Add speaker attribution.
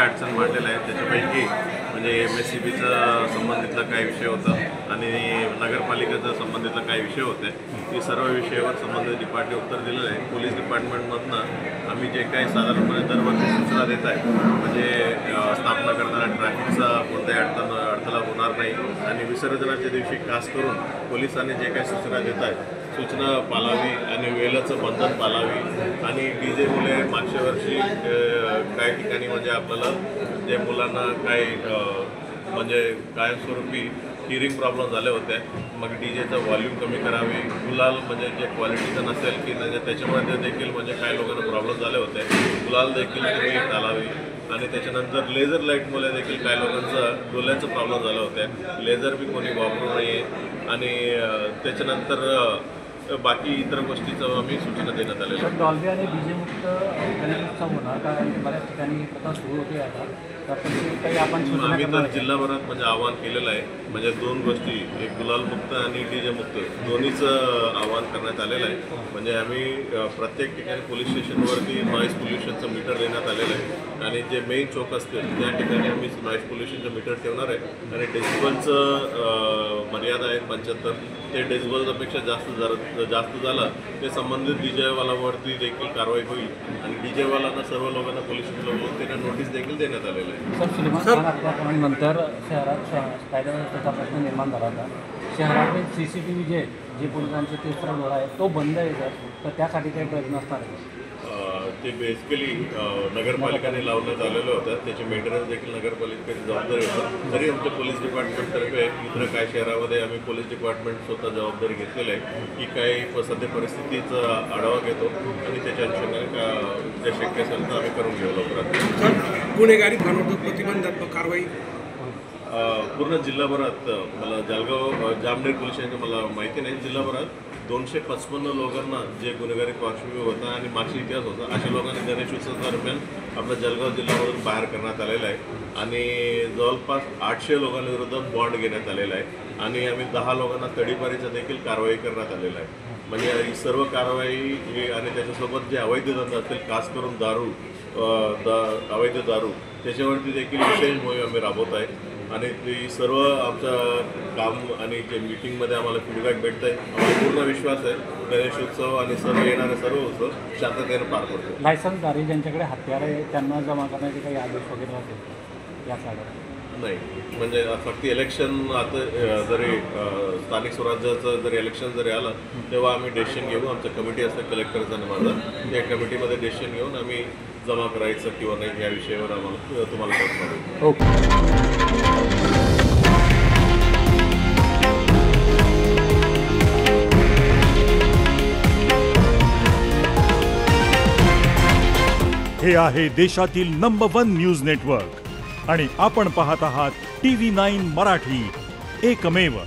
Speaker 1: अडचण मांडलेल्या आहेत. त्याच्यापैकी म्हणजे MSCBचा संबंधितला काही विषय होता आणि नगरपालिकेचा संबंधितला काही विषय होते. ही सर्व विषयावर संबंधित डिपार्टमेंट उत्तर दिलेलं आहे. पोलीस डिपार्टमेंटमधनं आम्ही जे काही साधारणपणे दरवर्षी सूचना देत आहे म्हणजे स्थापना करताना ट्रॅफिकचा कोणत्याही अडथळा होणार नाही आणि विसर्जनाच्या दिवशी खास करून पोलिसांनी जे काही सूचना देत आहेत सूचना पाळावी आणि वेळेचं बंधन पाळावी आणि DJ मुले मागच्या वर्षी काही ठिकाणी म्हणजे आपल्याला जे मुलांना काही म्हणजे कायमस्वरूपी हिअरिंग प्रॉब्लेम झाले होते. मग DJचा व्हॉल्यूम कमी करावी. गुलाल म्हणजे जे क्वालिटीचं नसेल की म्हणजे त्याच्यामध्ये देखील म्हणजे काही लोकांना प्रॉब्लेम झाले होते. गुलाल देखील तुम्ही घालावी आणि त्याच्यानंतर लेझर लाईटमुळे देखील काही लोकांचा डोळ्यांचा प्रॉब्लेम झाला होता. लेझर बी कोणी वापरू नये आणि त्याच्यानंतर बाकी इतर गोष्टीचं आम्ही सूचना देण्यात आलेल्या आहे.
Speaker 2: डॉल्बी आणि DJ मुक्त गणेशोत्सव होणार कारण बऱ्याच ठिकाणी प्रथा सुरू होते आता काही आपण
Speaker 1: आम्ही तर जिल्हाभरात म्हणजे आवाहन केलेलं आहे. म्हणजे दोन गोष्टी एक गुलाल मुक्त आणि DJ मुक्त दोन्हीचं आवाहन करण्यात आलेलं आहे. म्हणजे आम्ही प्रत्येक ठिकाणी पोलीस स्टेशनवरती नॉईज पोल्युशनचं मीटर देण्यात आलेलं आहे आणि जे मेन चौक असतील त्या ठिकाणी आम्ही नॉईज पोल्युशनचं मीटर ठेवणार आहे आणि डेसिबलचं मर्यादा आहे 75. ते डेसिबलपेक्षा जास्त झालं ते संबंधित DJवालावरती देखील कारवाई होईल आणि DJवाल्यांना सर्व लोकांना पोलीस स्टेशनला त्यांना नोटीस देखील देण्यात आलेलं आहे.
Speaker 2: सर सुलेमान खान हत्याकांडानंतर शहरात कायदा व्यवस्थेचा प्रश्न निर्माण झाला होता. शहरातील CCTV जे पोलिसांचे तिसरा डोळा आहे तो बंद आहे तर त्यासाठी काही प्रयत्न असणार आहे.
Speaker 1: ते बेसिकली नगरपालिकेने लावण्यात आलेलं होतं. त्याची मेंटेनन्स देखील नगरपालिकेची जबाबदारी होतं. तरी आमच्या पोलीस डिपार्टमेंटतर्फे इतर काही शहरामध्ये आम्ही पोलीस डिपार्टमेंट स्वतः जबाबदारी घेतलेली आहे की काही सध्या परिस्थितीचा आढावा घेतो आणि त्याच्या अनुषंगाने जे शक्य असेल तर आम्ही करून घेऊ लवकरात.
Speaker 3: गुन्हेगारी बनवतो प्रतिबंधात्मक कारवाई
Speaker 1: पूर्ण जिल्हाभरात मला जळगाव जामनेर पोलीस स्टेशनचं मला माहिती नाही. जिल्हाभरात 255 लोकांना जे गुन्हेगारी पार्श्वभूमी होता आणि मागचा इतिहास होता अशा लोकांना गणेशोत्सव दरम्यान आपल्या जळगाव जिल्ह्यामधून बाहेर करण्यात आलेलं आहे आणि जवळपास 800 लोकांविरुद्ध बॉन्ड घेण्यात आलेला आहे आणि आम्ही 10 लोकांना तडीपारीचा देखील कारवाई करण्यात आलेला आहे. म्हणजे ही सर्व कारवाई आणि त्याच्यासोबत जे अवैध धंदा असतील खास करून अवैध दारू त्याच्यावरती देखील विशेष मोहीम आम्ही राबवत आहे आणि ती सर्व आमचं काम आणि जे मीटिंगमध्ये आम्हाला फीडबॅक भेटत आहे. आम्हाला पूर्ण विश्वास आहे गणेशोत्सव आणि सर्व येणारे सर्व उत्सव शांततेने पार पडतो.
Speaker 2: लायसन्सधारी ज्यांच्याकडे हत्यार आहे त्यांना जमा करण्याचे काही आदेश वगैरे असेल या साड्या
Speaker 1: नाही. म्हणजे फक्त इलेक्शन आता जरी स्थानिक स्वराज्याचं जरी इलेक्शन जरी आलं तेव्हा आम्ही डिसिशन घेऊ. आमचं कमिटी असतं कलेक्टरचा आणि माझा त्या कमिटीमध्ये डिसिशन घेऊन आम्ही जमा करायचं किंवा नाही या विषयावर आम्हाला तुम्हाला कळवणार.
Speaker 2: ओके.
Speaker 4: हे आहे देशातील नंबर 1 न्यूज नेटवर्क आणि आपण पाहत आहात TV9 मराठी, एकमेव.